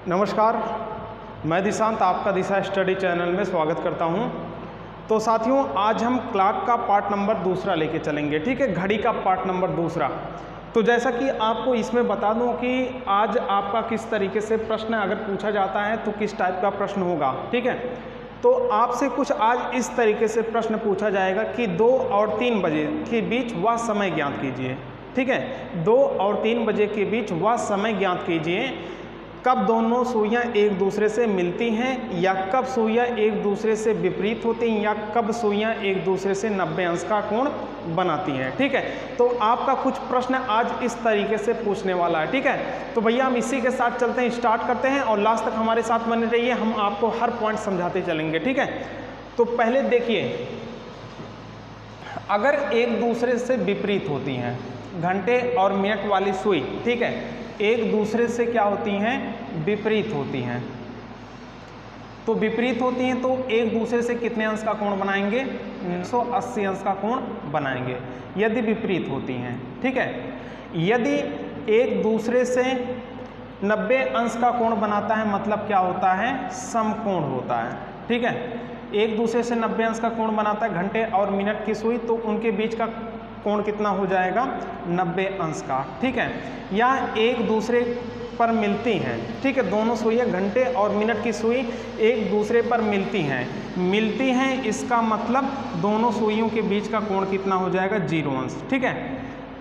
नमस्कार, मैं दिशांत आपका दिशा स्टडी चैनल में स्वागत करता हूं। तो साथियों, आज हम क्लॉक का पार्ट नंबर दूसरा लेके चलेंगे। ठीक है, घड़ी का पार्ट नंबर दूसरा। तो जैसा कि आपको इसमें बता दूं कि आज आपका किस तरीके से प्रश्न अगर पूछा जाता है तो किस टाइप का प्रश्न होगा। ठीक है, तो आपसे कुछ आज इस तरीके से प्रश्न पूछा जाएगा कि 2 और 3 बजे के बीच वह समय ज्ञात कीजिए। ठीक है, 2 और 3 बजे के बीच वह समय ज्ञात कीजिए कब दोनों सुइयां एक दूसरे से मिलती हैं, या कब सुइयां एक दूसरे से विपरीत होती हैं, या कब सुइयां एक दूसरे से 90 अंश का कोण बनाती हैं। ठीक है, तो आपका कुछ प्रश्न आज इस तरीके से पूछने वाला है। ठीक है, तो भैया हम इसी के साथ चलते हैं, स्टार्ट करते हैं और लास्ट तक हमारे साथ बने रहिए, हम आपको हर पॉइंट समझाते चलेंगे। ठीक है, तो पहले देखिए, अगर एक दूसरे से विपरीत होती हैं घंटे और मिनट वाली सुई, ठीक है, एक दूसरे से क्या होती हैं, विपरीत होती हैं। तो विपरीत होती हैं तो एक दूसरे से कितने अंश का कोण बनाएंगे, 180 अंश का कोण बनाएंगे यदि विपरीत होती हैं। ठीक है, यदि एक दूसरे से 90 अंश का कोण बनाता है मतलब क्या होता है, समकोण होता है। ठीक है, एक दूसरे से 90 अंश का कोण बनाता है घंटे और मिनट की सुई, तो उनके बीच का कोण कितना हो जाएगा, 90 अंश का। ठीक है, या एक दूसरे पर मिलती हैं। ठीक है, दोनों सुइयां घंटे और मिनट की सुई एक दूसरे पर मिलती हैं, इसका मतलब दोनों सुइयों के बीच का कोण कितना हो जाएगा, 0 अंश। ठीक है,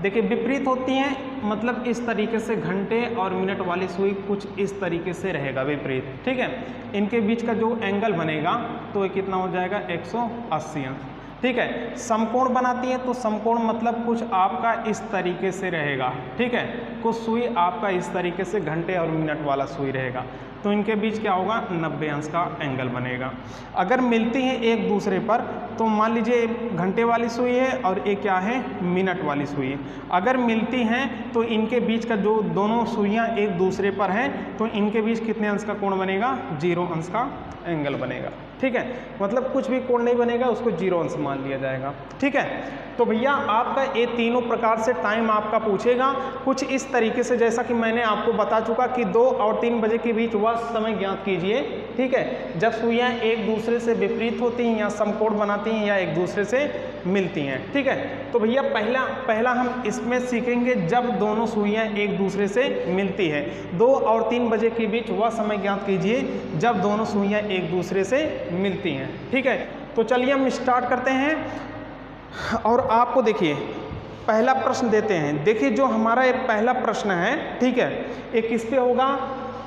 देखिए विपरीत होती हैं मतलब इस तरीके से घंटे और मिनट वाली सुई कुछ इस तरीके से रहेगा विपरीत। ठीक है, इनके बीच का जो एंगल बनेगा तो ये कितना हो जाएगा, 180 अंश। ठीक है, समकोण बनाती है तो समकोण मतलब कुछ आपका इस तरीके से रहेगा। ठीक है, कुछ सुई आपका इस तरीके से घंटे और मिनट वाला सुई रहेगा, तो इनके बीच क्या होगा, 90 अंश का एंगल बनेगा। अगर मिलती हैं एक दूसरे पर तो मान लीजिए घंटे वाली सुई है और एक क्या है, मिनट वाली सुई है। अगर मिलती हैं तो इनके बीच का जो दोनों सुइयां एक दूसरे पर हैं तो इनके बीच कितने अंश का कोण बनेगा, 0 अंश का एंगल बनेगा। ठीक है, मतलब कुछ भी कोण नहीं बनेगा, उसको 0 अंश मान लिया जाएगा। ठीक है, तो भैया आपका ये तीनों प्रकार से टाइम आपका पूछेगा कुछ इस तरीके से, जैसा कि मैंने आपको बता चुका कि 2 और 3 बजे के बीच वह समय ज्ञात कीजिए। ठीक है, जब सुइयां एक दूसरे से विपरीत होती हैं या समकोण बनाती हैं या एक दूसरे से मिलती हैं। ठीक है, तो भैया पहला हम इसमें सीखेंगे जब दोनों सुइयां एक दूसरे से मिलती है। 2 और 3 बजे के बीच वह समय ज्ञात कीजिए जब दोनों सुइयां एक दूसरे से मिलती हैं। ठीक है, तो चलिए हम स्टार्ट करते हैं और आपको देखिए पहला प्रश्न देते हैं। देखिए जो हमारा ये पहला प्रश्न है, ठीक है, एक किस पे होगा,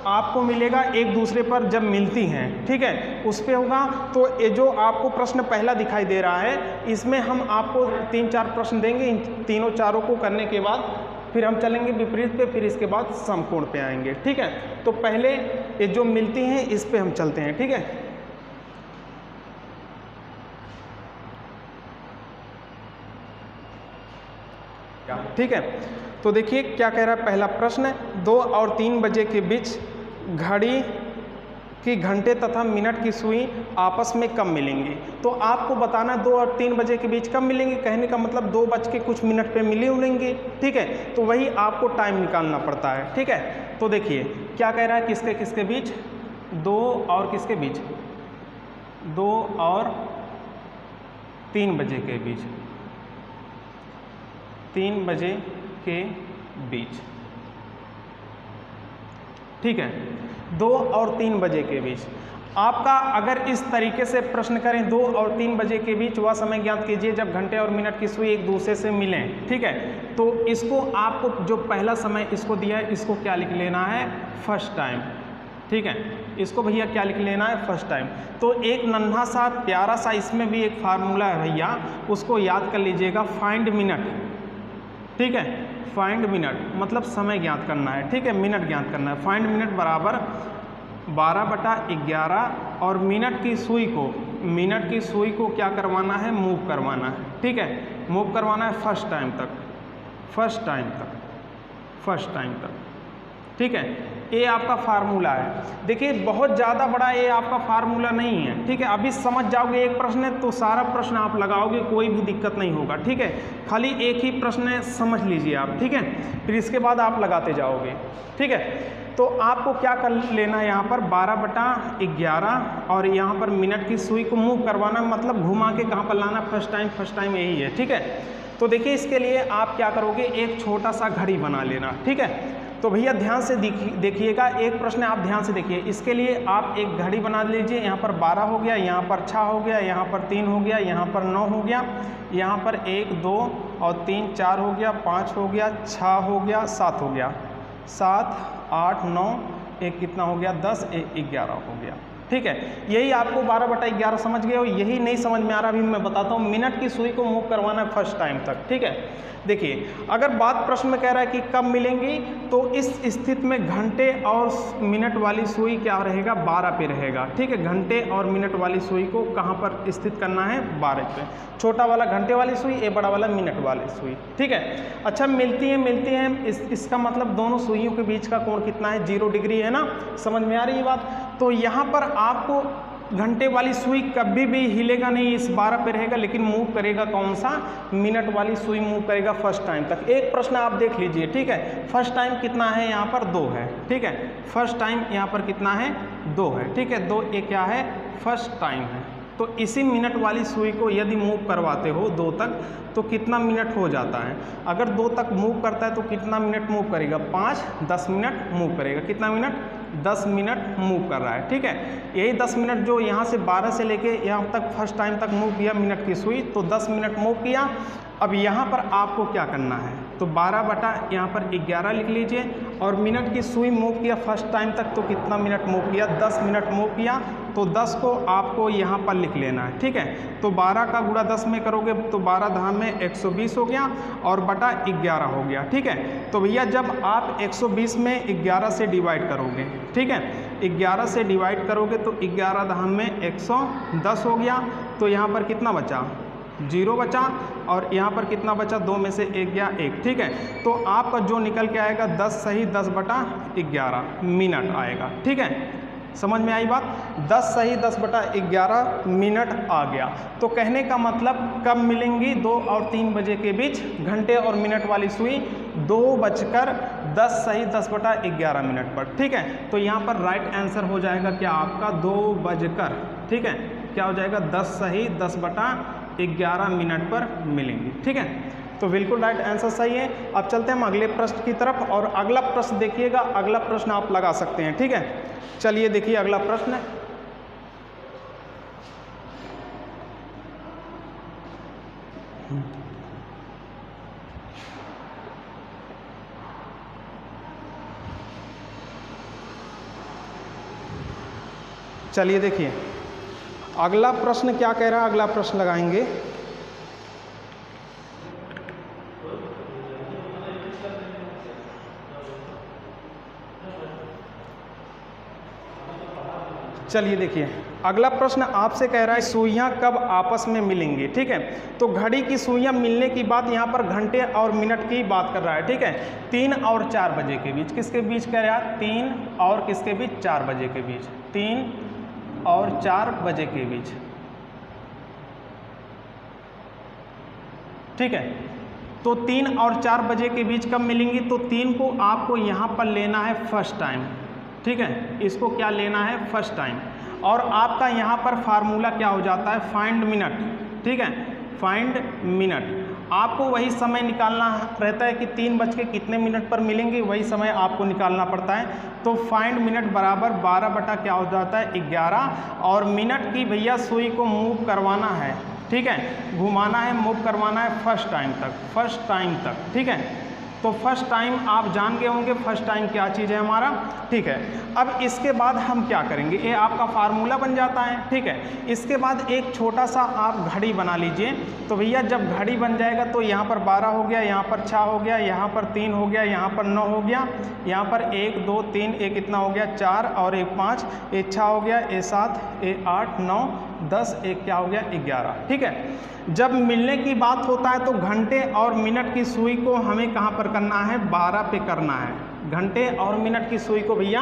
आपको मिलेगा एक दूसरे पर जब मिलती हैं। ठीक है, उस पे होगा। तो ये जो आपको प्रश्न पहला दिखाई दे रहा है, इसमें हम आपको 3-4 प्रश्न देंगे। इन तीनों चारों को करने के बाद फिर हम चलेंगे विपरीत पे, फिर इसके बाद समकोण पे आएंगे। ठीक है, तो पहले ये जो मिलती हैं इस पे हम चलते हैं। ठीक है, ठीक है, तो देखिए क्या कह रहा है पहला प्रश्न, 2 और 3 बजे के बीच घड़ी की घंटे तथा मिनट की सुई आपस में कब मिलेंगी। तो आपको बताना 2 और 3 बजे के बीच कब मिलेंगे, कहने का मतलब 2 बज के कुछ मिनट पे मिली उलेंगी। ठीक है, तो वही आपको टाइम निकालना पड़ता है। ठीक है, तो देखिए क्या कह रहा है, किसके किसके बीच, 2 और किसके बीच, 2 और 3 बजे के बीच, 3 बजे के बीच। ठीक है, 2 और 3 बजे के बीच आपका अगर इस तरीके से प्रश्न करें, 2 और 3 बजे के बीच वह समय ज्ञात कीजिए जब घंटे और मिनट की सुई एक दूसरे से मिलें। ठीक है, तो इसको आपको जो पहला समय इसको दिया है, इसको क्या लिख लेना है, फर्स्ट टाइम। ठीक है, इसको भैया क्या लिख लेना है, फर्स्ट टाइम। तो एक नन्हा सा प्यारा सा इसमें भी एक फार्मूला है भैया, उसको याद कर लीजिएगा, फाइंड मिनट। ठीक है, फाइंड मिनट मतलब समय ज्ञात करना है। ठीक है, मिनट ज्ञात करना है। फाइंड मिनट बराबर 12/11 और मिनट की सुई को क्या करवाना है, मूव करवाना है। ठीक है, मूव करवाना है फर्स्ट टाइम तक। ठीक है, ये आपका फार्मूला है। देखिए बहुत ज़्यादा बड़ा ये आपका फार्मूला नहीं है, ठीक है। अभी समझ जाओगे एक प्रश्न है तो सारा प्रश्न आप लगाओगे, कोई भी दिक्कत नहीं होगा, ठीक है। खाली एक ही प्रश्न है, समझ लीजिए आप, ठीक है, फिर इसके बाद आप लगाते जाओगे, ठीक है। तो आपको क्या कर लेना है यहाँ पर 12/11 और यहाँ पर मिनट की सुई को मूव करवाना, मतलब घुमा के कहाँ पर लाना, फर्स्ट टाइम यही है, ठीक है। तो देखिए इसके लिए आप क्या करोगे, एक छोटा सा घड़ी बना लेना, ठीक है। तो भैया ध्यान से देखिएगा, एक प्रश्न आप ध्यान से देखिए। इसके लिए आप एक घड़ी बना लीजिए, यहाँ पर 12 हो गया, यहाँ पर 6 हो गया, यहाँ पर 3 हो गया, यहाँ पर 9 हो गया, यहाँ पर 1 2 और 3 4 हो गया, 5 हो गया, 6 हो गया, 7 हो गया, 7 8 9 एक कितना हो गया 10 11 हो गया, ठीक है। यही आपको 12/11 समझ गए हो। यही नहीं समझ में आ रहा, अभी मैं बताता हूँ। मिनट की सुई को मूव करवाना है फर्स्ट टाइम तक, ठीक है। देखिए अगर बात प्रश्न में कह रहा है कि कब मिलेंगी, तो इस स्थिति में घंटे और मिनट वाली सुई क्या रहेगा, 12 पे रहेगा, ठीक है। घंटे और मिनट वाली सुई को कहाँ पर स्थित करना है, 12 पे। छोटा वाला घंटे वाली सुई, ये बड़ा वाला मिनट वाली सुई, ठीक है। अच्छा मिलती हैं इसका मतलब दोनों सुइयों के बीच का कोण कितना है, 0 डिग्री है ना, समझ में आ रही है बात। तो यहाँ पर आपको घंटे वाली सुई कभी भी हिलेगा नहीं, इस 12 पे रहेगा, लेकिन मूव करेगा कौन सा, मिनट वाली सुई मूव करेगा फर्स्ट टाइम तक। एक प्रश्न आप देख लीजिए, ठीक है। फर्स्ट टाइम कितना है, यहाँ पर 2 है, ठीक है। फर्स्ट टाइम यहाँ पर कितना है, 2 है, ठीक है। 2 ये क्या है, फर्स्ट टाइम है। तो इसी मिनट वाली सुई को यदि मूव करवाते हो 2 तक तो कितना मिनट हो जाता है। अगर 2 तक मूव करता है तो कितना मिनट मूव करेगा, 5 10 मिनट मूव करेगा। कितना मिनट, 10 मिनट मूव कर रहा है, ठीक है। यही 10 मिनट जो यहाँ से 12 से लेके यहाँ तक फर्स्ट टाइम तक मूव किया मिनट की सुई, तो 10 मिनट मूव किया। अब यहाँ पर आपको क्या करना है, तो 12 यहाँ पर 11 लिख लीजिए, और मिनट की सुई मूव किया फर्स्ट टाइम तक तो कितना मिनट मूव किया, 10 मिनट मूव किया, तो 10 को आपको यहाँ पर लिख लेना है, ठीक है। तो 12 का गुणा 10 में करोगे तो 12 धाम में 120 हो गया और बटा 11 हो गया, ठीक है। तो भैया जब आप 120 में 11 से डिवाइड करोगे, ठीक है, 11 से डिवाइड करोगे तो 11 धाम में 110 हो गया, तो यहाँ पर कितना बचा, 0 बचा, और यहाँ पर कितना बचा, 2 में से 1 गया 1, ठीक है। तो आपका जो निकल के आएगा 10 सही 10/11 मिनट आएगा, ठीक है। समझ में आई बात, 10 सही 10/11 मिनट आ गया। तो कहने का मतलब कब मिलेंगी, 2 और 3 बजे के बीच घंटे और मिनट वाली सुई 2:10 सही 10/11 मिनट पर, ठीक है। तो यहाँ पर राइट आंसर हो जाएगा क्या आपका 2 ठीक है, क्या हो जाएगा 10 सही 10/11 मिनट पर मिलेंगी, ठीक है। तो बिल्कुल राइट आंसर सही है। अब चलते हैं हम अगले प्रश्न की तरफ, और अगला प्रश्न देखिएगा, अगला प्रश्न आप लगा सकते हैं, ठीक है। चलिए देखिए अगला प्रश्न, चलिए देखिए अगला प्रश्न क्या कह रहा है, अगला प्रश्न लगाएंगे। चलिए देखिए अगला प्रश्न आपसे कह रहा है सुइयां कब आपस में मिलेंगी, ठीक है। तो घड़ी की सुइयां मिलने की बात यहाँ पर घंटे और मिनट की बात कर रहा है, ठीक है। 3 और 4 बजे के बीच, किसके बीच कह रहा है, 3 और किसके बीच, 4 बजे के बीच, 3 और 4 बजे के बीच, ठीक है। तो 3 और 4 बजे के बीच कब मिलेंगी, तो 3 को आपको यहाँ पर लेना है फर्स्ट टाइम, ठीक है। इसको क्या लेना है, फर्स्ट टाइम, और आपका यहाँ पर फार्मूला क्या हो जाता है, फाइंड मिनट, ठीक है। फाइंड मिनट, आपको वही समय निकालना रहता है कि 3 बज के कितने मिनट पर मिलेंगे, वही समय आपको निकालना पड़ता है। तो फाइंड मिनट बराबर 12 क्या हो जाता है, 11, और मिनट की भैया सुई को मूव करवाना है, ठीक है, घुमाना है, मूव करवाना है फर्स्ट टाइम तक, ठीक है। तो फर्स्ट टाइम आप जान गए होंगे फर्स्ट टाइम क्या चीज़ है हमारा, ठीक है। अब इसके बाद हम क्या करेंगे, ये आपका फार्मूला बन जाता है, ठीक है। इसके बाद एक छोटा सा आप घड़ी बना लीजिए। तो भैया जब घड़ी बन जाएगा तो यहाँ पर 12 हो गया, यहाँ पर 6 हो गया, यहाँ पर 3 हो गया, यहाँ पर 9 हो गया, यहाँ पर 1 2 3 एक कितना हो गया 4 और 1 5, ये 6 हो गया, ये 7, ये 8 9, 10 एक क्या हो गया 11, ठीक है। जब मिलने की बात होता है तो घंटे और मिनट की सुई को हमें कहाँ पर करना है, 12 पे करना है। घंटे और मिनट की सुई को भैया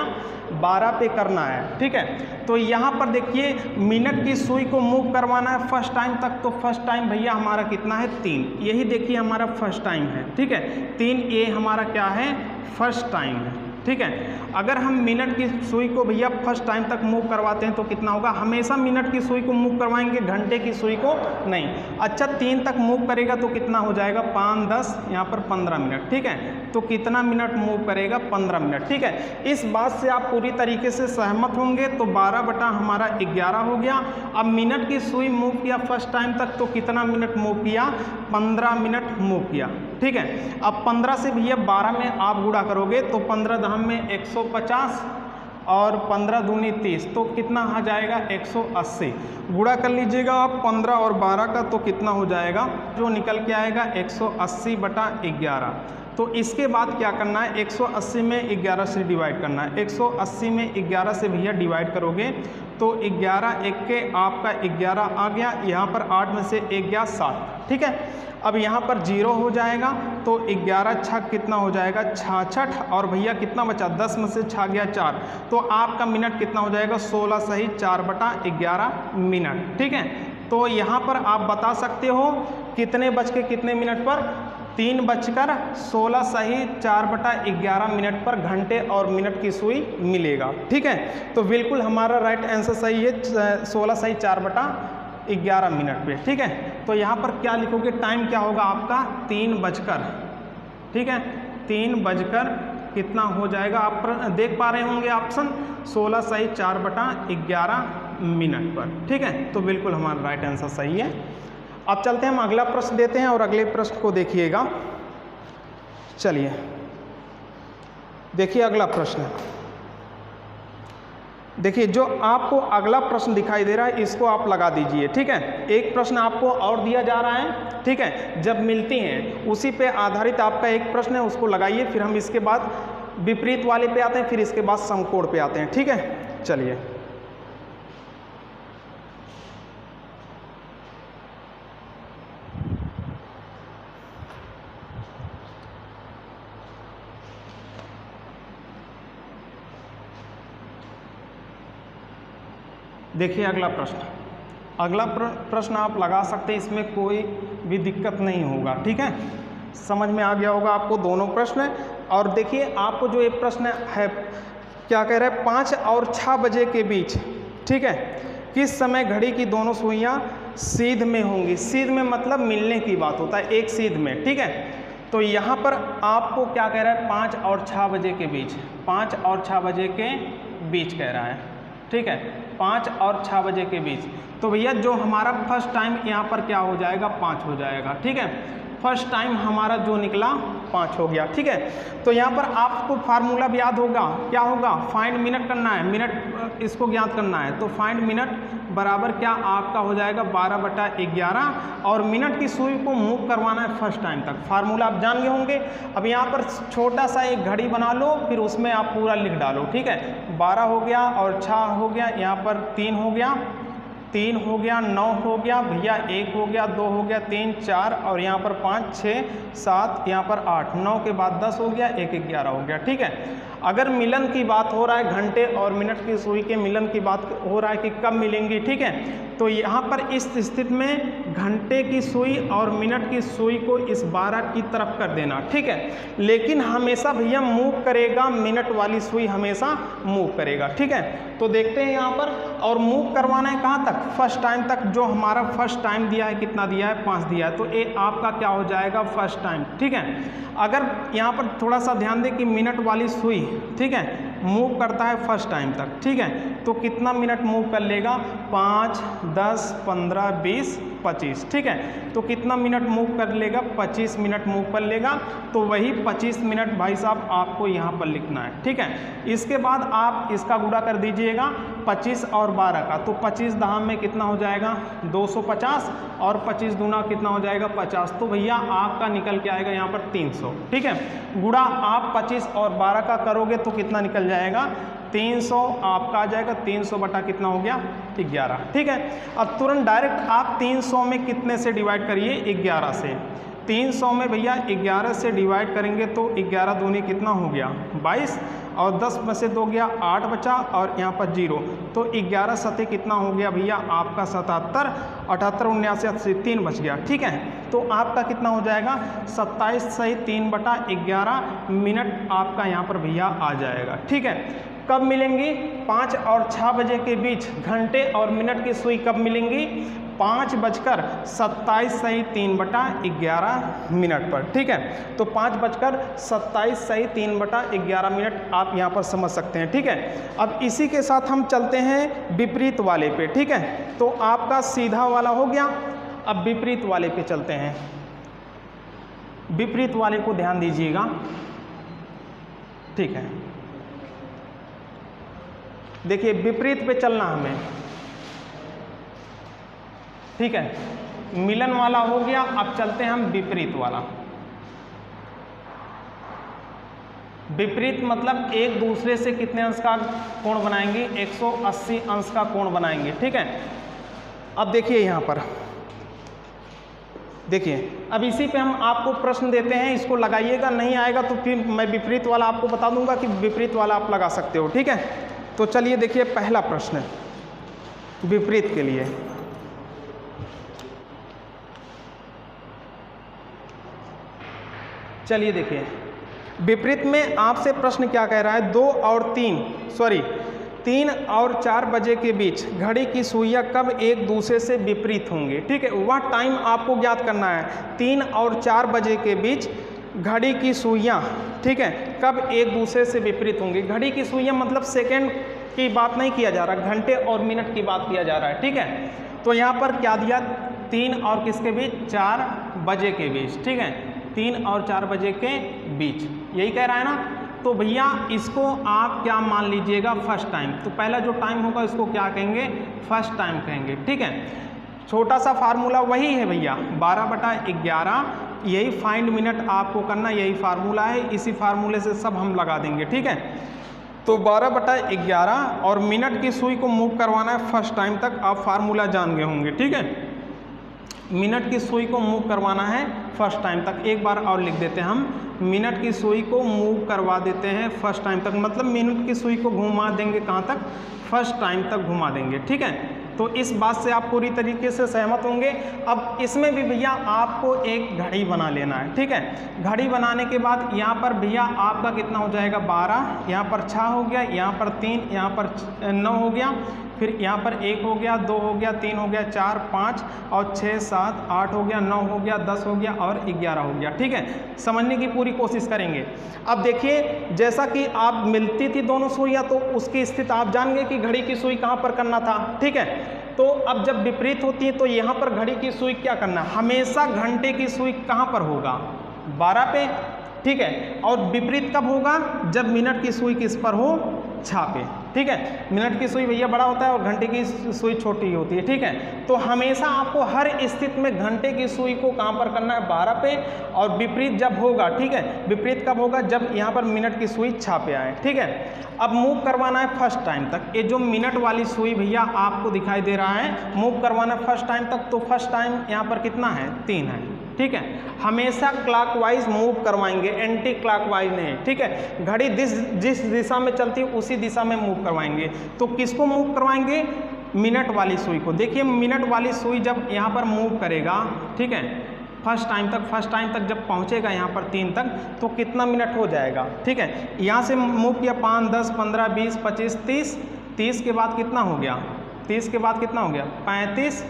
12 पे करना है, ठीक है। तो यहाँ पर देखिए मिनट की सुई को मूव करवाना है फर्स्ट टाइम तक, तो फर्स्ट टाइम भैया हमारा कितना है 3, यही देखिए हमारा फर्स्ट टाइम है, ठीक है। 3 ये हमारा क्या है, फर्स्ट टाइम है, ठीक है। अगर हम मिनट की सुई को भैया फर्स्ट टाइम तक मूव करवाते हैं तो कितना होगा, हमेशा मिनट की सुई को मूव करवाएंगे, घंटे की सुई को नहीं। अच्छा 3 तक मूव करेगा तो कितना हो जाएगा, 5 10 यहाँ पर 15 मिनट, ठीक है। तो कितना मिनट मूव करेगा, 15 मिनट, ठीक है। इस बात से आप पूरी तरीके से सहमत होंगे। तो 12 बटा हमारा 11 हो गया। अब मिनट की सुई मूव किया फर्स्ट टाइम तक तो कितना मिनट मूव किया, 15 मिनट मूव किया, ठीक है। अब 15 से भैया 12 में आप गुणा करोगे तो 15 धाम में 150 और 15 दूनी 30, तो कितना आ जाएगा 180। गुणा कर लीजिएगा आप 15 और 12 का तो कितना हो जाएगा, जो निकल के आएगा 180 बटा 11। तो इसके बाद क्या करना है, 180 में 11 से डिवाइड करना है। 180 में 11 से भैया डिवाइड करोगे तो 11 एक के आपका 11 आ गया, यहाँ पर 8 में से 1 गया 7, ठीक है। अब यहाँ पर 0 हो जाएगा तो 11 छक कितना हो जाएगा 66, और भैया कितना बचा 10 में से 6 गया 4, तो आपका मिनट कितना हो जाएगा 16 सही 4 बटा 11 मिनट, ठीक है। तो यहाँ पर आप बता सकते हो कितने बज के कितने मिनट पर, 3 बजकर 16 सही 4 बटा 11 मिनट पर घंटे और मिनट की सुई मिलेगा, ठीक है। तो बिल्कुल हमारा राइट आंसर सही है 16 सही 4 बटा 11 मिनट पे, ठीक है। तो यहाँ पर क्या लिखोगे, टाइम क्या होगा आपका 3 बजकर, ठीक है, 3 बजकर कितना हो जाएगा, आप देख पा रहे होंगे ऑप्शन 16 सही 4 बटा 11 मिनट पर, ठीक है। तो बिल्कुल हमारा राइट आंसर सही है। अब चलते हैं हम अगला प्रश्न देते हैं और अगले प्रश्न को देखिएगा। चलिए देखिए अगला प्रश्न, देखिए जो आपको अगला प्रश्न दिखाई दे रहा है इसको आप लगा दीजिए, ठीक है। एक प्रश्न आपको और दिया जा रहा है, ठीक है, जब मिलती हैं उसी पे आधारित आपका एक प्रश्न है, उसको लगाइए, फिर हम इसके बाद विपरीत वाले पे आते हैं, फिर इसके बाद समकोण पे आते हैं, ठीक है। चलिए देखिए अगला प्रश्न, अगला प्रश्न आप लगा सकते हैं, इसमें कोई भी दिक्कत नहीं होगा, ठीक है। समझ में आ गया होगा आपको दोनों प्रश्न। और देखिए आपको जो ये प्रश्न है क्या कह रहा है, 5 और 6 बजे के बीच, ठीक है, किस समय घड़ी की दोनों सुइयां सीध में होंगी। सीध में मतलब मिलने की बात होता है, एक सीध में, ठीक है। तो यहाँ पर आपको क्या कह रहा है, 5 और 6 बजे के बीच, 5 और 6 बजे के बीच कह रहा है, ठीक है, 5 और 6 बजे के बीच। तो भैया जो हमारा फर्स्ट टाइम यहाँ पर क्या हो जाएगा, 5 हो जाएगा, ठीक है। फर्स्ट टाइम हमारा जो निकला 5 हो गया, ठीक है। तो यहाँ पर आपको फार्मूला भी याद होगा, क्या होगा, फाइंड मिनट करना है, मिनट इसको ज्ञात करना है। तो फाइंड मिनट बराबर क्या आपका हो जाएगा 12 बटा 11, और मिनट की सुई को मूव करवाना है फर्स्ट टाइम तक। फार्मूला आप जान गए होंगे। अब यहाँ पर छोटा सा एक घड़ी बना लो, फिर उसमें आप पूरा लिख डालो, ठीक है। 12 हो गया और 6 हो गया, यहाँ पर 3 हो गया, 3 हो गया, 9 हो गया भैया, 1 हो गया, 2 हो गया, 3 4, और यहाँ पर 5 6 7, यहाँ पर 8, 9 के बाद 10 हो गया, 1 11 हो गया, ठीक है। अगर मिलन की बात हो रहा है, घंटे और मिनट की सुई के मिलन की बात हो रहा है कि कब मिलेंगी, ठीक है। तो यहाँ पर इस स्थिति में घंटे की सुई और मिनट की सुई को इस 12 की तरफ कर देना, ठीक है। लेकिन हमेशा भैया मूव करेगा, मिनट वाली सुई हमेशा मूव करेगा, ठीक है। तो देखते हैं यहाँ पर, और मूव करवाना है कहाँ तक, फर्स्ट टाइम तक। जो हमारा फर्स्ट टाइम दिया है कितना दिया है, 5 दिया है, तो ये आपका क्या हो जाएगा फर्स्ट टाइम, ठीक है। अगर यहाँ पर थोड़ा सा ध्यान दें कि मिनट वाली सुई, ठीक है, मूव करता है फर्स्ट टाइम तक, ठीक है, तो कितना मिनट मूव कर लेगा, 5 10 15 20 25, ठीक है। तो कितना मिनट मूव कर लेगा, 25 मिनट मूव कर लेगा। तो वही 25 मिनट भाई साहब आपको यहाँ पर लिखना है, ठीक है। इसके बाद आप इसका गुणा कर दीजिएगा 25 और 12 का, तो 25 धाम में कितना हो जाएगा 250, और 25 दूना कितना हो जाएगा 50। तो भैया आपका निकल के आएगा यहाँ पर 300, ठीक है। गुणा आप 25 और 12 का करोगे तो कितना निकल जाएगा 300 आपका आ जाएगा 300 बटा कितना हो गया 11, ठीक है। अब तुरंत डायरेक्ट आप 300 में कितने से डिवाइड करिए 11 से। 300 में भैया 11 से डिवाइड करेंगे तो 11 दूनी कितना हो गया 22, और 10 में से 2 गया 8 बचा, और यहाँ पर 0, तो 11 सते कितना हो गया भैया आपका 77, 78 79 80 3 बच गया, ठीक है। तो आपका कितना हो जाएगा 27 सही 3 बटा 11 मिनट आपका यहाँ पर भैया आ जाएगा, ठीक है। कब मिलेंगी 5 और 6 बजे के बीच घंटे और मिनट की सुई कब मिलेंगी 5:27 सही 3 बटा 11 मिनट पर, ठीक है। तो 5:27 सही 3 बटा 11 मिनट आप यहाँ पर समझ सकते हैं, ठीक है। अब इसी के साथ हम चलते हैं विपरीत वाले पे, ठीक है। तो आपका सीधा वाला हो गया, अब विपरीत वाले पे चलते हैं। विपरीत वाले को ध्यान दीजिएगा, ठीक है। देखिए विपरीत पे चलना हमें, ठीक है। मिलन वाला हो गया, अब चलते हैं हम विपरीत वाला। विपरीत मतलब एक दूसरे से कितने अंश का कोण बनाएंगे 180 अंश का कोण बनाएंगे, ठीक है। अब देखिए यहाँ पर देखिए, अब इसी पे हम आपको प्रश्न देते हैं, इसको लगाइएगा, नहीं आएगा तो फिर मैं विपरीत वाला आपको बता दूंगा कि विपरीत वाला आप लगा सकते हो, ठीक है। तो चलिए देखिए पहला प्रश्न विपरीत के लिए। चलिए देखिए विपरीत में आपसे प्रश्न क्या कह रहा है 2 और 3 और 4 बजे के बीच घड़ी की सुइयां कब एक दूसरे से विपरीत होंगे, ठीक है। वह टाइम आपको ज्ञात करना है 3 और 4 बजे के बीच घड़ी की सुइयां, ठीक है, कब एक दूसरे से विपरीत होंगी। घड़ी की सुइयां मतलब सेकेंड की बात नहीं किया जा रहा, घंटे और मिनट की बात किया जा रहा है, ठीक है। तो यहाँ पर क्या दिया 3 और किसके बीच 4 बजे के बीच, ठीक है, 3 और 4 बजे के बीच, यही कह रहा है ना। तो भैया इसको आप क्या मान लीजिएगा फर्स्ट टाइम, तो पहला जो टाइम होगा इसको क्या कहेंगे फर्स्ट टाइम कहेंगे, ठीक है। छोटा सा फार्मूला वही है भैया 12/11, यही फाइंड मिनट आपको करना, यही फार्मूला है, इसी फार्मूले से सब हम लगा देंगे, ठीक है। तो 12/11 और मिनट की सुई को मूव करवाना है फर्स्ट टाइम तक, आप फार्मूला जान गए होंगे, ठीक है। मिनट की सुई को मूव करवाना है फर्स्ट टाइम तक, एक बार और लिख देते हैं हम, मिनट की सुई को मूव करवा देते हैं फर्स्ट टाइम तक, मतलब मिनट की सुई को घुमा देंगे कहाँ तक फर्स्ट टाइम तक घुमा देंगे, ठीक है। तो इस बात से आप पूरी तरीके से सहमत होंगे। अब इसमें भी भैया आपको एक घड़ी बना लेना है, ठीक है। घड़ी बनाने के बाद यहाँ पर भैया आपका कितना हो जाएगा 12, यहाँ पर 6 हो गया, यहाँ पर 3, यहाँ पर 9 हो गया, फिर यहाँ पर 1 हो गया, 2 हो गया, 3 हो गया, 4 5 और 6 7 8 हो गया, 9 हो गया, 10 हो गया और 11 हो गया, ठीक है। समझने की पूरी कोशिश करेंगे। अब देखिए जैसा कि आप मिलती थी दोनों सुइयाँ, तो उसकी स्थिति आप जान गए कि घड़ी की सुई कहाँ पर करना था, ठीक है। तो अब जब विपरीत होती है तो यहाँ पर घड़ी की सुई क्या करना है, हमेशा घंटे की सुई कहाँ पर होगा 12 पे, ठीक है। और विपरीत कब होगा जब मिनट की सुई किस पर हो 6 पे, ठीक है। मिनट की सुई भैया बड़ा होता है और घंटे की सुई छोटी होती है, ठीक है। तो हमेशा आपको हर स्थिति में घंटे की सुई को कहाँ पर करना है 12 पे, और विपरीत जब होगा, ठीक है, विपरीत कब होगा जब यहाँ पर मिनट की सुई 6 पे आए, ठीक है। अब मूव करवाना है फर्स्ट टाइम तक, ये जो मिनट वाली सुई भैया आपको दिखाई दे रहा है, मूव करवाना है फर्स्ट टाइम तक, तो फर्स्ट टाइम यहाँ पर कितना है 3 है, ठीक है। हमेशा क्लॉकवाइज मूव करवाएंगे, एंटी क्लॉकवाइज नहीं, ठीक है। घड़ी जिस दिशा में चलती है उसी दिशा में मूव करवाएंगे। तो किसको मूव करवाएंगे मिनट वाली सुई को। देखिए मिनट वाली सुई जब यहाँ पर मूव करेगा, ठीक है, फर्स्ट टाइम तक जब पहुँचेगा यहाँ पर 3 तक, तो कितना मिनट हो जाएगा, ठीक है। यहाँ से मूव किया 5 10 15 20 25 30, 30 के बाद कितना हो गया 30 के बाद कितना हो गया 35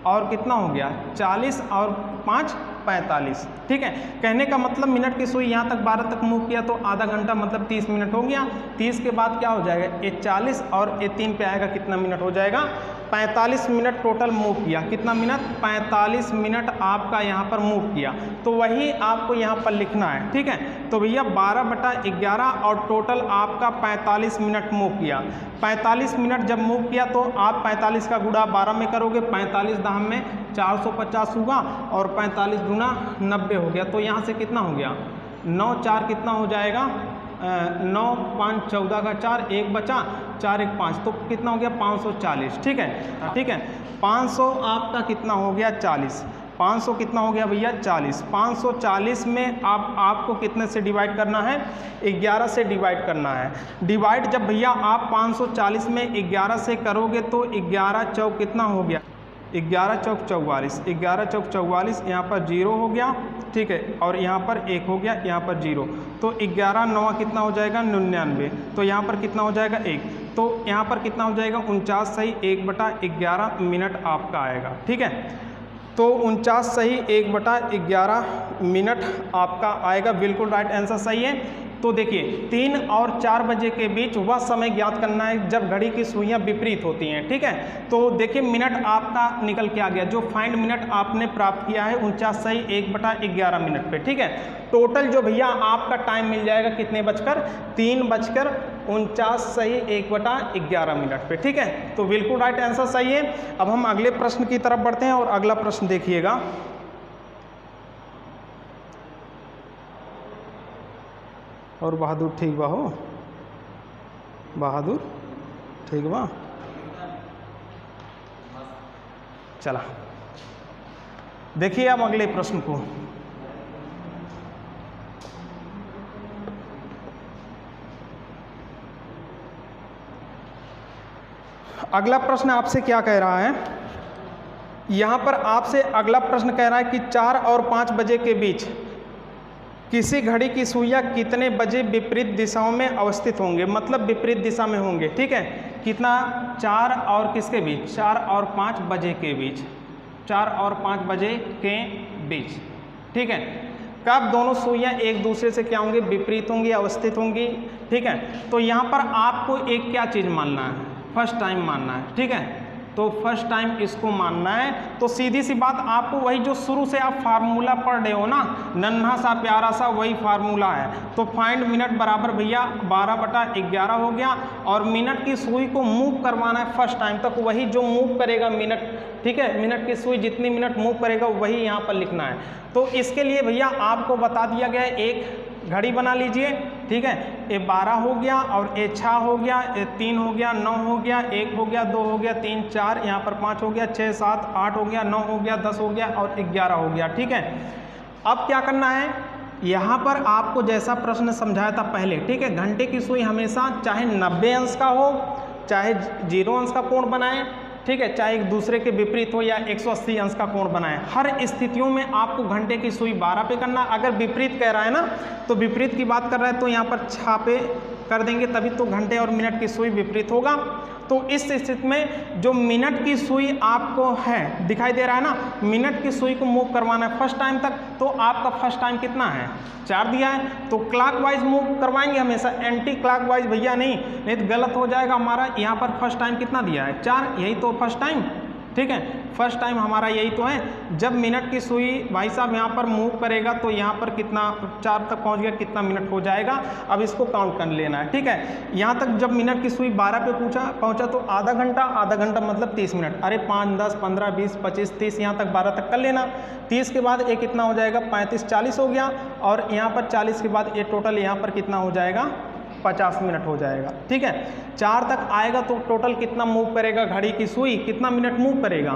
और कितना हो गया 40 और 5 45, ठीक है। कहने का मतलब मिनट की सुई यहाँ तक 12 तक मूव किया तो आधा घंटा मतलब 30 मिनट हो गया। 30 के बाद क्या हो जाएगा ये 40 और ये 3 पे आएगा, कितना मिनट हो जाएगा 45 मिनट टोटल मूव किया। कितना मिनट 45 मिनट आपका यहाँ पर मूव किया, तो वही आपको यहाँ पर लिखना है, ठीक है। तो भैया 12/11 और टोटल आपका 45 मिनट मूव किया। 45 मिनट जब मूव किया तो आप 45 का गुणा 12 में करोगे, 45 दाम में 450 होगा और 45 गुना 90 हो गया। तो यहाँ से कितना हो गया 9 4 कितना हो जाएगा 9 5 14 का 4, 1 बचा, 4 1 5, तो कितना हो गया 540। ठीक है, ठीक है, 500 आपका कितना हो गया 40, 500 कितना हो गया भैया 40। 540 में आपको कितने से डिवाइड करना है, 11 से डिवाइड करना है। डिवाइड जब भैया आप 540 में 11 से करोगे तो 11 चौक कितना हो गया, 11 चौक 44, 11 चौक 44, यहाँ पर 0 हो गया। ठीक है, और यहाँ पर 1 हो गया, यहाँ पर 0, तो 11 9 कितना हो जाएगा 99, तो यहाँ पर कितना हो जाएगा 1, तो यहाँ पर कितना हो जाएगा 49 सही 1/11 मिनट आपका आएगा। ठीक है, तो 49 सही 1/11 मिनट आपका आएगा, बिल्कुल राइट आंसर सही है। तो देखिए 3 और 4 बजे के बीच वह समय ज्ञात करना है जब घड़ी की सुइयां विपरीत होती हैं। ठीक है, तो देखिए मिनट आपका निकल के आ गया, जो फाइंड मिनट आपने प्राप्त किया है 49 सही 1/11 मिनट पे। ठीक है, टोटल जो भैया आपका टाइम मिल जाएगा कितने बजकर 3:49 सही 1/11 मिनट पे। ठीक है, तो बिल्कुल राइट आंसर सही है। अब हम अगले प्रश्न की तरफ बढ़ते हैं और अगला प्रश्न देखिएगा। और बहादुर ठीक बा हो, बहादुर ठीक बा, चला देखिए अब अगले प्रश्न को। अगला प्रश्न आपसे क्या कह रहा है, यहाँ पर आपसे अगला प्रश्न कह रहा है कि 4 और 5 बजे के बीच किसी घड़ी की सुइयां कितने बजे विपरीत दिशाओं में अवस्थित होंगे, मतलब विपरीत दिशा में होंगे। ठीक है, कितना 4 और किसके बीच, 4 और 5 बजे के बीच, 4 और 5 बजे के बीच। ठीक है, कब दोनों सुइयां एक दूसरे से क्या होंगे, विपरीत होंगी, अवस्थित होंगी। ठीक है, तो यहाँ पर आपको एक क्या चीज़ मानना है, फर्स्ट टाइम मानना है। ठीक है, तो फर्स्ट टाइम इसको मानना है। तो सीधी सी बात, आपको वही जो शुरू से आप फार्मूला पढ़ रहे हो ना, नन्हा सा प्यारा सा वही फार्मूला है। तो फाइंड मिनट बराबर भैया 12/11 हो गया, और मिनट की सुई को मूव करवाना है फर्स्ट टाइम तक, वही जो मूव करेगा मिनट। ठीक है, मिनट की सुई जितनी मिनट मूव करेगा वही यहाँ पर लिखना है। तो इसके लिए भैया आपको बता दिया गया है, एक घड़ी बना लीजिए। ठीक है, ये 12 हो गया, और ये 6 हो गया, ये 3 हो गया, 9 हो गया, 1 हो गया, 2 हो गया, 3 4, यहाँ पर 5 हो गया, 6 7 8 हो गया, 9 हो गया, 10 हो गया और 11 हो गया। ठीक है, अब क्या करना है, यहाँ पर आपको जैसा प्रश्न समझाया था पहले। ठीक है, घंटे की सुई हमेशा चाहे 90 अंश का हो, चाहे 0 अंश का कोण बनाए। ठीक है, चाहे एक दूसरे के विपरीत हो या 180 अंश का कोण बनाए, हर स्थितियों में आपको घंटे की सुई 12 पे करना। अगर विपरीत कह रहा है ना, तो विपरीत की बात कर रहा है तो यहाँ पर 6 पे कर देंगे, तभी तो घंटे और मिनट की सुई विपरीत होगा। तो इस स्थिति में जो मिनट की सुई आपको है दिखाई दे रहा है ना, मिनट की सुई को मूव करवाना है फर्स्ट टाइम तक। तो आपका फर्स्ट टाइम कितना है, 4 दिया है, तो क्लॉकवाइज मूव करवाएंगे हमेशा, एंटी क्लॉकवाइज भैया नहीं तो गलत हो जाएगा हमारा। यहाँ पर फर्स्ट टाइम कितना दिया है, 4, यही तो फर्स्ट टाइम। ठीक है, फर्स्ट टाइम हमारा यही तो है। जब मिनट की सुई भाई साहब यहाँ पर मूव करेगा तो यहाँ पर कितना 4 तक पहुँच गया, कितना मिनट हो जाएगा, अब इसको काउंट कर लेना है। ठीक है, यहाँ तक जब मिनट की सुई 12 पे पहुँचा तो आधा घंटा मतलब 30 मिनट। अरे 5 10 15 20 25 30, यहाँ तक 12 तक कर लेना। 30 के बाद ये कितना हो जाएगा, 35 40 हो गया, और यहाँ पर 40 के बाद ये टोटल यहाँ पर कितना हो जाएगा, 50 मिनट हो जाएगा। ठीक है, 4 तक आएगा तो टोटल कितना मूव करेगा घड़ी की सुई, कितना मिनट मूव करेगा,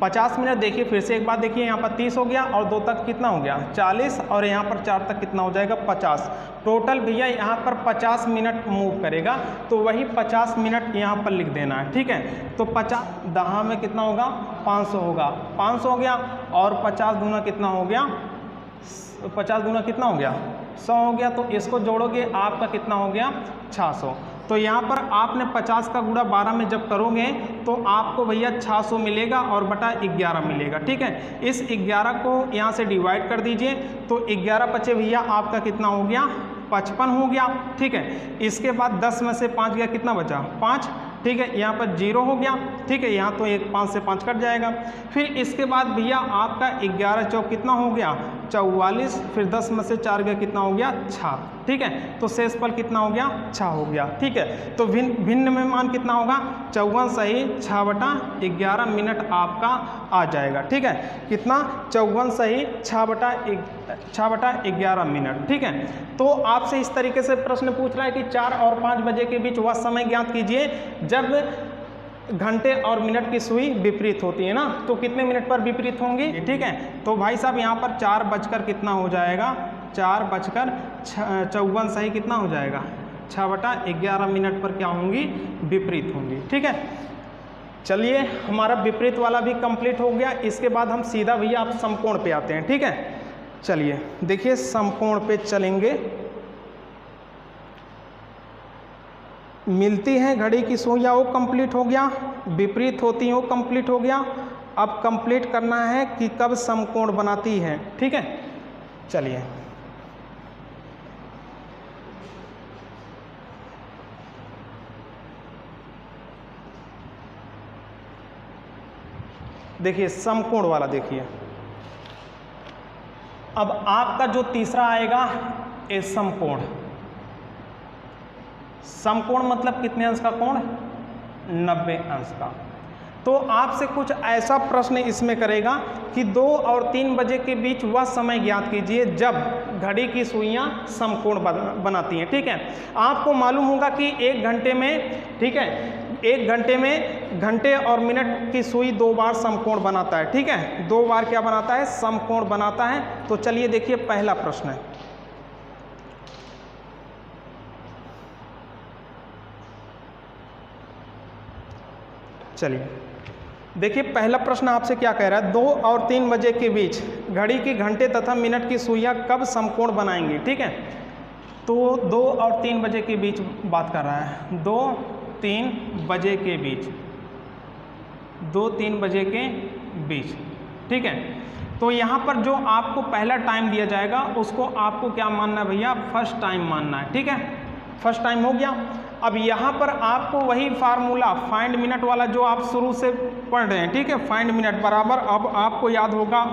50 मिनट। देखिए फिर से एक बात देखिए, यहाँ पर 30 हो गया, और 2 तक कितना हो गया 40, और यहाँ पर 4 तक कितना हो जाएगा 50। टोटल भैया यहाँ पर 50 मिनट मूव करेगा, तो वही 50 मिनट यहाँ पर लिख देना है। ठीक है, तो 50 10 में कितना होगा, 500 होगा, 500 हो गया, और 50 दूना कितना हो गया, 50 दूना कितना हो गया, 100 हो गया। तो इसको जोड़ोगे आपका कितना हो गया, 600। तो यहाँ पर आपने 50 का गुणा 12 में जब करोगे तो आपको भैया 600 मिलेगा और बटा 11 मिलेगा। ठीक है, इस 11 को यहाँ से डिवाइड कर दीजिए, तो 11 बचे भैया आपका कितना हो गया, 55 हो गया। ठीक है, इसके बाद 10 में से 5 गया, कितना बचा, 5। ठीक है, यहाँ पर 0 हो गया। ठीक है, यहाँ तो एक 5 से 5 कट जाएगा। फिर इसके बाद भैया आपका 11 चौक कितना हो गया, 44, फिर 10 में से 4 गया कितना हो गया 6, ठीक है। तो शेषफल कितना हो गया 6 हो गया, ठीक है। तो भिन्न में मान कितना होगा 54 सही 6/11 मिनट आपका आ जाएगा, ठीक है। कितना 54 सही 6/11 मिनट, ठीक है। तो आपसे इस तरीके से प्रश्न पूछ रहा है कि 4 और 5 बजे के बीच वह समय ज्ञात कीजिए जब घंटे और मिनट की सुई विपरीत होती है ना, तो कितने मिनट पर विपरीत होंगी, ठीक है। तो भाई साहब यहाँ पर 4 बजकर कितना हो जाएगा 4:54 सही कितना हो जाएगा 6/11 मिनट पर क्या होंगी विपरीत होंगी, ठीक है। चलिए हमारा विपरीत वाला भी कंप्लीट हो गया। इसके बाद हम सीधा भैया आप समकोण पे आते हैं, ठीक है। चलिए देखिए समकोण पे चलेंगे। मिलती हैं घड़ी की सुइयां वो कंप्लीट हो गया, विपरीत होती हैं वो कंप्लीट हो गया। अब कंप्लीट करना है कि कब समकोण बनाती है, ठीक है। चलिए देखिए समकोण वाला देखिए। अब आपका जो तीसरा आएगा ये समकोण। समकोण मतलब कितने अंश का कोण 90 अंश का। तो आपसे कुछ ऐसा प्रश्न इसमें करेगा कि 2 और 3 बजे के बीच वह समय ज्ञात कीजिए जब घड़ी की सुइयां समकोण बनाती हैं, ठीक है। आपको मालूम होगा कि 1 घंटे में, ठीक है, 1 घंटे में घंटे और मिनट की सुई 2 बार समकोण बनाता है, ठीक है। 2 बार क्या बनाता है समकोण बनाता है। तो चलिए देखिए पहला प्रश्न है। चलिए देखिए पहला प्रश्न आपसे क्या कह रहा है 2 और 3 बजे के बीच घड़ी की घंटे तथा मिनट की सुइयां कब समकोण बनाएंगी, ठीक है। तो 2 और 3 बजे के बीच बात कर रहा है, 2-3 बजे के बीच, 2-3 बजे के बीच, ठीक है। तो यहाँ पर जो आपको पहला टाइम दिया जाएगा उसको आपको क्या मानना है भैया फर्स्ट टाइम मानना है, ठीक है। फर्स्ट टाइम हो गया। अब यहाँ पर आपको वही फार्मूला फाइंड मिनट वाला जो आप शुरू से पढ़ रहे हैं, ठीक है। फाइंड मिनट बराबर अब आपको याद होगा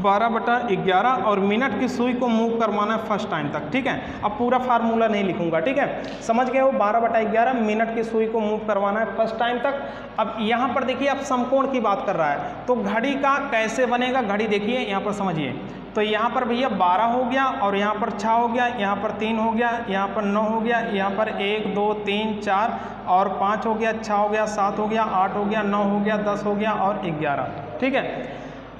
12/11 और मिनट की सुई को मूव करवाना है फर्स्ट टाइम तक, ठीक है। अब पूरा फार्मूला नहीं लिखूंगा, ठीक है, समझ गए हो। 12/11 मिनट की सुई को मूव करवाना है फर्स्ट टाइम तक। अब यहाँ पर देखिए अब समकोण की बात कर रहा है तो घड़ी का कैसे बनेगा, घड़ी देखिए यहाँ पर समझिए। तो यहाँ पर भैया 12 हो गया और यहाँ पर 6 हो गया, यहाँ पर 3 हो गया, यहाँ पर 9 हो गया, यहाँ पर 1 2 3 4 और 5 हो गया, 6 हो गया, 7 हो गया, 8 हो गया, 9 हो गया, 10 हो गया और 11, ठीक है।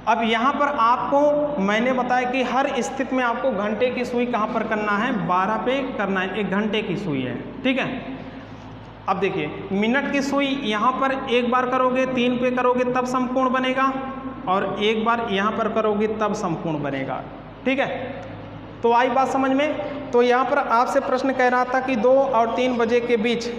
अब यहाँ पर आपको मैंने बताया कि हर स्थिति में आपको घंटे की सुई कहाँ पर करना है 12 पे करना है, 1 घंटे की सुई है, ठीक है। अब देखिए मिनट की सुई यहाँ पर एक बार करोगे 3 पे करोगे तब समकोण बनेगा और एक बार यहाँ पर करोगे तब समकोण बनेगा, ठीक है। तो आई बात समझ में। तो यहाँ पर आपसे प्रश्न कह रहा था कि 2 और 3 बजे के बीच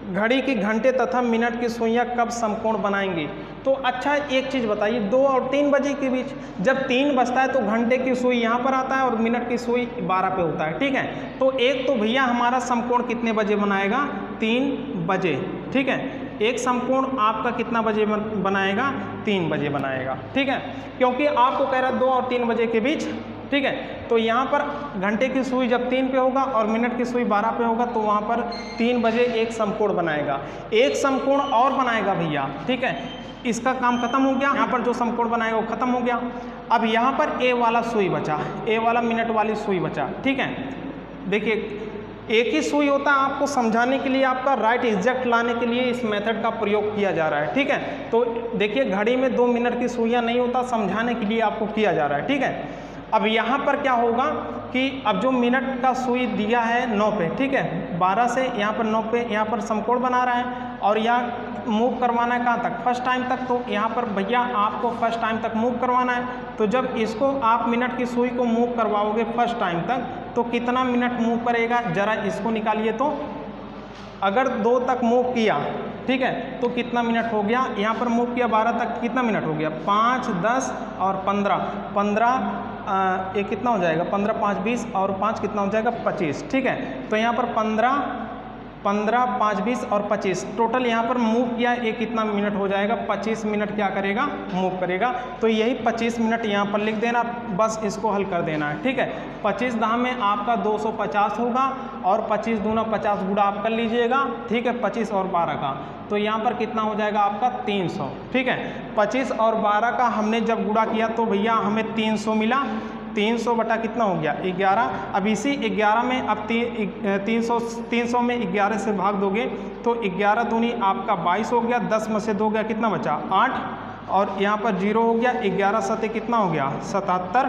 घड़ी की घंटे तथा मिनट की सुइयां कब समकोण बनाएंगी। तो अच्छा एक चीज़ बताइए 2 और 3 बजे के बीच जब 3 बजता है तो घंटे की सुई यहाँ पर आता है और मिनट की सुई 12 पे होता है, ठीक है। तो एक तो भैया हमारा समकोण कितने बजे बनाएगा 3 बजे, ठीक है। एक समकोण आपका कितना बजे बनाएगा 3 बजे बनाएगा, ठीक है। क्योंकि आपको कह रहा है 2 और 3 बजे के बीच, ठीक है। तो यहाँ पर घंटे की सुई जब 3 पे होगा और मिनट की सुई 12 पे होगा तो वहाँ पर 3 बजे एक समकोण बनाएगा। एक समकोण और बनाएगा भैया, ठीक है। इसका काम खत्म हो गया, यहाँ पर जो समकोण बनाएगा वो खत्म हो गया। अब यहाँ पर ए वाला सुई बचा, ए वाला मिनट वाली सुई बचा, ठीक है। देखिए एक ही सुई होता है, आपको समझाने के लिए आपका राइट एग्जैक्ट लाने के लिए इस मेथड का प्रयोग किया जा रहा है, ठीक है। तो देखिए घड़ी में 2 मिनट की सुइयां नहीं होता, समझाने के लिए आपको किया जा रहा है, ठीक है। अब यहाँ पर क्या होगा कि अब जो मिनट का सुई दिया है 9 पे, ठीक है, 12 से यहाँ पर 9 पे यहाँ पर समकोण बना रहा है और यहाँ मूव करवाना है कहाँ तक फर्स्ट टाइम तक। तो यहाँ पर भैया आपको फर्स्ट टाइम तक मूव करवाना है। तो जब इसको आप मिनट की सुई को मूव करवाओगे फर्स्ट टाइम तक तो कितना मिनट मूव करेगा जरा इसको निकालिए। तो अगर 2 तक मूव किया, ठीक है, तो कितना मिनट हो गया, यहाँ पर मूव किया 12 तक कितना मिनट हो गया 5 10 और 15 ये कितना हो जाएगा 15 5 20 और 5 कितना हो जाएगा 25, ठीक है। तो यहाँ पर 15 15, 5, 20 और 25 टोटल यहाँ पर मूव किया, ये कितना मिनट हो जाएगा, 25 मिनट क्या करेगा, मूव करेगा। तो यही 25 मिनट यहाँ पर लिख देना, बस इसको हल कर देना है, ठीक है। 25 दाम में आपका 250 होगा और 25 दूना 50 गुणा आप कर लीजिएगा, ठीक है, 25 और 12 का, तो यहाँ पर कितना हो जाएगा आपका 300, ठीक है। 25 और 12 का हमने जब गुणा किया तो भैया हमें 300 मिला, 300 बटा कितना हो गया 11। अब इसी 11 में अब 300 में 11 से भाग दोगे तो 11 दूनी आपका 22 हो गया, 10 में से 2 गया, कितना बचा 8, और यहाँ पर 0 हो गया, 11 सते कितना हो गया 77,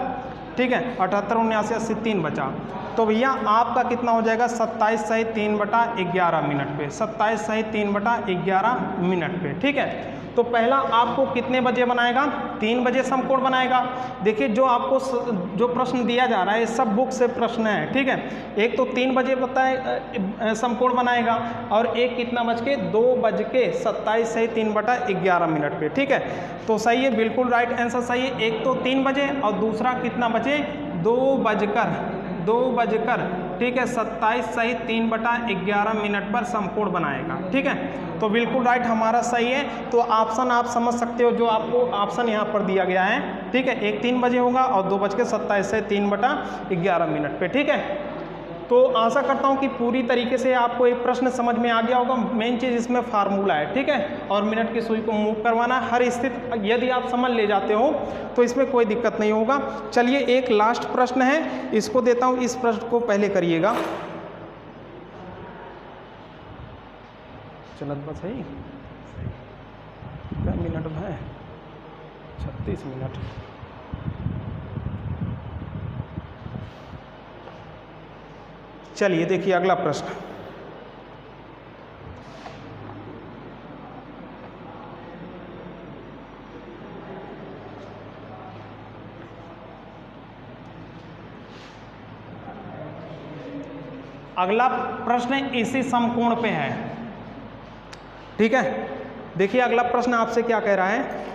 ठीक है, 78, 79, 80, 3 बचा। तो भैया आपका कितना हो जाएगा 27 सही 3 बटा 11 मिनट पे, 27 सही 3 बटा 11 मिनट पे, ठीक है। तो पहला आपको कितने बजे बनाएगा, 3 बजे समकोण बनाएगा। देखिए जो आपको जो प्रश्न दिया जा रहा है सब बुक से प्रश्न है, ठीक है। एक तो 3 बजे बताए समकोण बनाएगा और एक कितना बज के 2:27 सही 3 बटा 11 मिनट पे, ठीक है। तो सही है, बिल्कुल राइट आंसर सही है। एक तो 3 बजे और दूसरा कितना बजे 2 बजकर ठीक है 27 सही 3 बटा 11 मिनट पर समकोण बनाएगा, ठीक है। तो बिल्कुल राइट हमारा सही है। तो ऑप्शन आप समझ सकते हो, जो आपको ऑप्शन यहाँ पर दिया गया है, ठीक है। एक 3 बजे होगा और 2:27 से 3 बटा 11 मिनट पे, ठीक है। तो आशा करता हूँ कि पूरी तरीके से आपको एक प्रश्न समझ में आ गया होगा। मेन चीज़ इसमें फार्मूला है, ठीक है, और मिनट की सुई को मूव करवाना हर स्थिति यदि आप समझ ले जाते हो तो इसमें कोई दिक्कत नहीं होगा। चलिए एक लास्ट प्रश्न है, इसको देता हूँ, इस प्रश्न को पहले करिएगा। चलत बस है क्या मिनट है 36 मिनट। चलिए देखिए अगला प्रश्न, अगला प्रश्न इसी समकोण पे है, ठीक है। देखिए अगला प्रश्न आपसे क्या कह रहा है,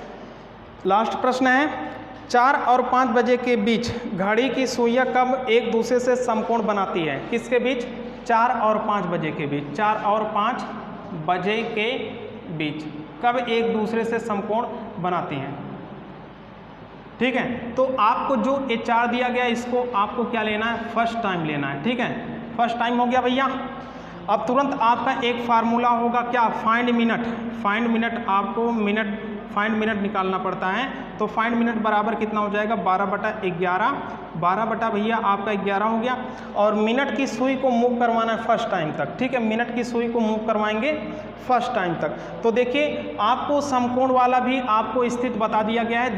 लास्ट प्रश्न है, 4 और 5 बजे के बीच घड़ी की सुइयां कब एक दूसरे से समकोण बनाती है, किसके बीच, 4 और 5 बजे के बीच, 4 और 5 बजे के बीच कब एक दूसरे से समकोण बनाती हैं, ठीक है। तो आपको जो ये 4 दिया गया इसको आपको क्या लेना है, फर्स्ट टाइम लेना है, ठीक है। फर्स्ट टाइम हो गया भैया। अब तुरंत आपका एक फार्मूला होगा क्या, फाइंड मिनट। फाइंड मिनट आपको फाइंड मिनट निकालना पड़ता है। तो फाइंड मिनट बराबर कितना हो जाएगा 12/11, 12 भैया आपका 11 हो गया। और मिनट की सुई को मूव करवाना है फर्स्ट टाइम तक, ठीक है, मिनट की सुई को मूव करवाएंगे फर्स्ट टाइम तक। तो देखिए आपको समकोण वाला भी आपको स्थिति बता दिया गया है,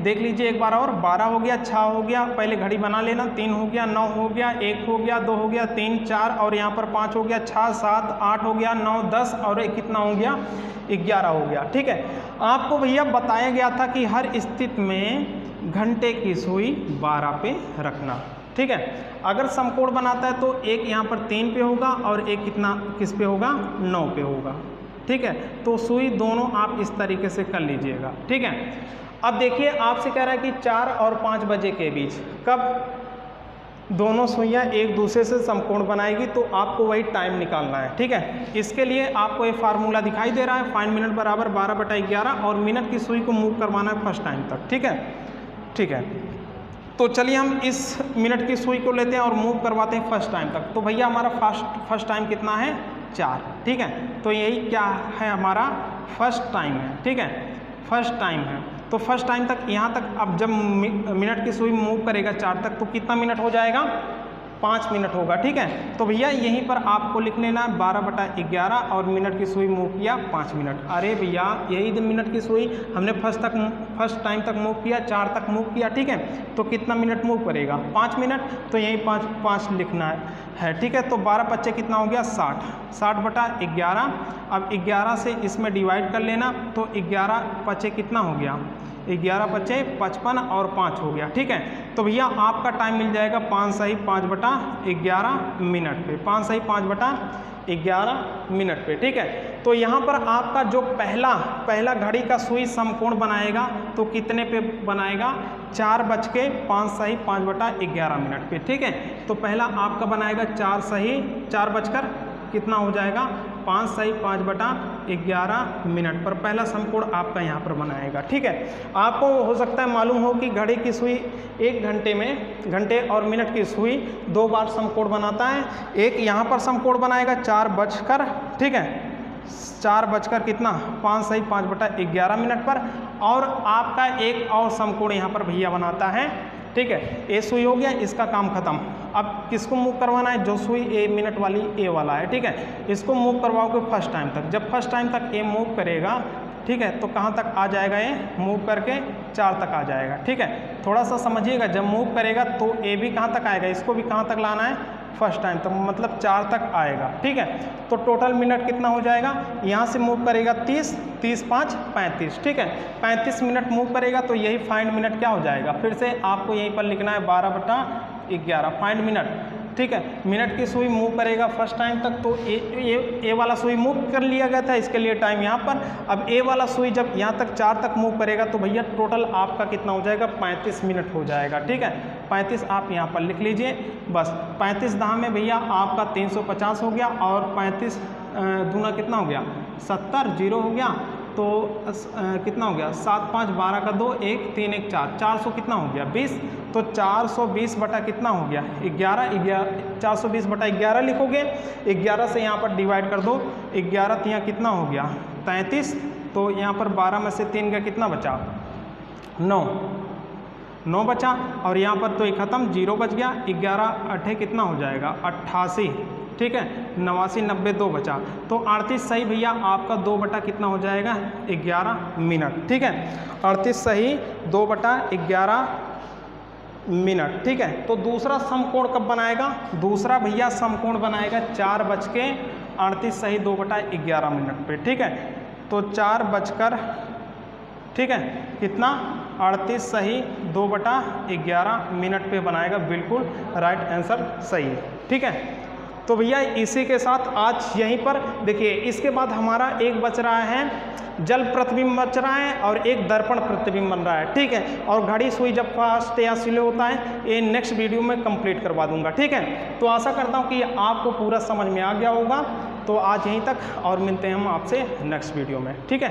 देख लीजिए एक बार और। 12 हो गया, 6 हो गया, पहले घड़ी बना लेना, 3 हो गया, 9 हो गया, 1 हो गया, 2 हो गया, 3, 4 और यहाँ पर 5 हो गया, 6, 7, 8 हो गया, 9, 10 और एक कितना हो गया 11 हो गया, ठीक है। आपको भैया बताया गया था कि हर स्थिति में घंटे की सुई 12 पे रखना, ठीक है। अगर समकोण बनाता है तो एक यहाँ पर 3 पे होगा और एक कितना किस पे होगा 9 पे होगा, ठीक है। तो सुई दोनों आप इस तरीके से कर लीजिएगा, ठीक है। अब देखिए आपसे कह रहा है कि 4 और 5 बजे के बीच कब दोनों सुइयां एक दूसरे से समकोण बनाएगी, तो आपको वही टाइम निकालना है, ठीक है। इसके लिए आपको ये फार्मूला दिखाई दे रहा है, फाइंड मिनट बराबर 12/11 और मिनट की सुई को मूव करवाना है फर्स्ट टाइम तक, ठीक है, ठीक है। तो चलिए हम इस मिनट की सुई को लेते हैं और मूव करवाते हैं फर्स्ट टाइम तक। तो भैया हमारा फर्स्ट टाइम कितना है 4, ठीक है। तो यही क्या है हमारा फर्स्ट टाइम है, ठीक है, फर्स्ट टाइम है। तो फर्स्ट टाइम तक यहाँ तक अब जब मिनट की सुई मूव करेगा 4 तक तो कितना मिनट हो जाएगा 5 मिनट होगा, ठीक है। तो भैया यहीं पर आपको लिख लेना है 12/11 और मिनट की सुई मूव किया 5 मिनट। अरे भैया यही मिनट की सुई हमने फर्स्ट टाइम तक मूव किया, 4 तक मूव किया, ठीक है। तो कितना मिनट मूव करेगा 5 मिनट, तो यही 5 लिखना है, ठीक है। तो 12 कितना हो गया 60, 60/11। अब 11 से इसमें डिवाइड कर लेना, तो 11 कितना हो गया 11 55 और 5 हो गया, ठीक है। तो भैया आपका टाइम मिल जाएगा 5 सही 5/11 मिनट पे, 5 सही 5/11 मिनट पे, ठीक है। तो यहाँ पर आपका जो पहला घड़ी का सुई समकोण बनाएगा तो कितने पे बनाएगा 4:05 सही 5/11 मिनट पे, ठीक है। तो पहला आपका बनाएगा 4 सही 4 बजकर कितना हो जाएगा 5 सही 5/11 मिनट पर पहला समकोण आपका यहाँ पर बनाएगा। ठीक है, आपको हो सकता है मालूम हो कि घड़ी की सुई 1 घंटे में घंटे और मिनट की सुई 2 बार समकोण बनाता है। एक यहाँ पर समकोण बनाएगा 4 बजकर, ठीक है 4 बजकर कितना 5 सही 5/11 मिनट पर, और आपका एक और समकोण यहाँ पर भैया बनाता है। ठीक है, ए सुई हो गया, इसका काम खत्म। अब किसको मूव करवाना है, जो सुई ए मिनट वाली ए वाला है, ठीक है, इसको मूव करवाओगे फर्स्ट टाइम तक। जब फर्स्ट टाइम तक ए मूव करेगा, ठीक है, तो कहाँ तक आ जाएगा, ये मूव करके 4 तक आ जाएगा। ठीक है, थोड़ा सा समझिएगा, जब मूव करेगा तो ए भी कहाँ तक आएगा, इसको भी कहाँ तक लाना है फर्स्ट टाइम, तो मतलब 4 तक आएगा। ठीक है, तो टोटल मिनट कितना हो जाएगा, यहाँ से मूव करेगा 30, 30 5 35, ठीक है 35 मिनट मूव करेगा, तो यही फाइंड मिनट क्या हो जाएगा, फिर से आपको यहीं पर लिखना है 12/11 फाइंड मिनट। ठीक है, मिनट की सुई मूव करेगा फर्स्ट टाइम तक, तो ए वाला सुई मूव कर लिया गया था, इसके लिए टाइम यहाँ पर। अब ए वाला सुई जब यहाँ तक 4 तक मूव करेगा, तो भैया टोटल आपका कितना हो जाएगा 35 मिनट हो जाएगा। ठीक है, 35 आप यहाँ पर लिख लीजिए बस। 35 दहा में भैया आपका 350 हो गया, और 35 दूना कितना हो गया 70, 0 हो गया, तो कितना हो गया 7 5 12 का 2 1 3 1 4, 400 कितना हो गया 20, तो 420 बटा कितना हो गया 11, 420/11 लिखोगे। 11 से यहाँ पर डिवाइड कर दो, 11 यहाँ कितना हो गया 33, तो यहाँ पर 12 में से 3 का कितना बचा 9 बचा, और यहाँ पर तो ये खत्म 0 बच गया। 11 8 कितना हो जाएगा 88, ठीक है 89 90 2 बचा, तो 38 सही भैया आपका 2 बटा कितना हो जाएगा 11 मिनट। ठीक है, 38 सही 2/11 मिनट। ठीक है, तो दूसरा समकोण कब बनाएगा, दूसरा भैया समकोण बनाएगा 4 बज के 38 सही 2/11 मिनट पे। ठीक है, तो 4 बजकर ठीक है कितना 38 सही 2/11 मिनट पे बनाएगा, बिल्कुल राइट आंसर सही है। ठीक है, तो भैया इसी के साथ आज यहीं पर देखिए, इसके बाद हमारा एक बच रहा है जल प्रतिबिंब बच रहा है, और एक दर्पण प्रतिबिंब बन रहा है। ठीक है, और घड़ी सुई जब फास्ट या स्लो होता है, ये नेक्स्ट वीडियो में कंप्लीट करवा दूंगा। ठीक है, तो आशा करता हूँ कि आपको पूरा समझ में आ गया होगा। तो आज यहीं तक, और मिलते हैं हम आपसे नेक्स्ट वीडियो में। ठीक है।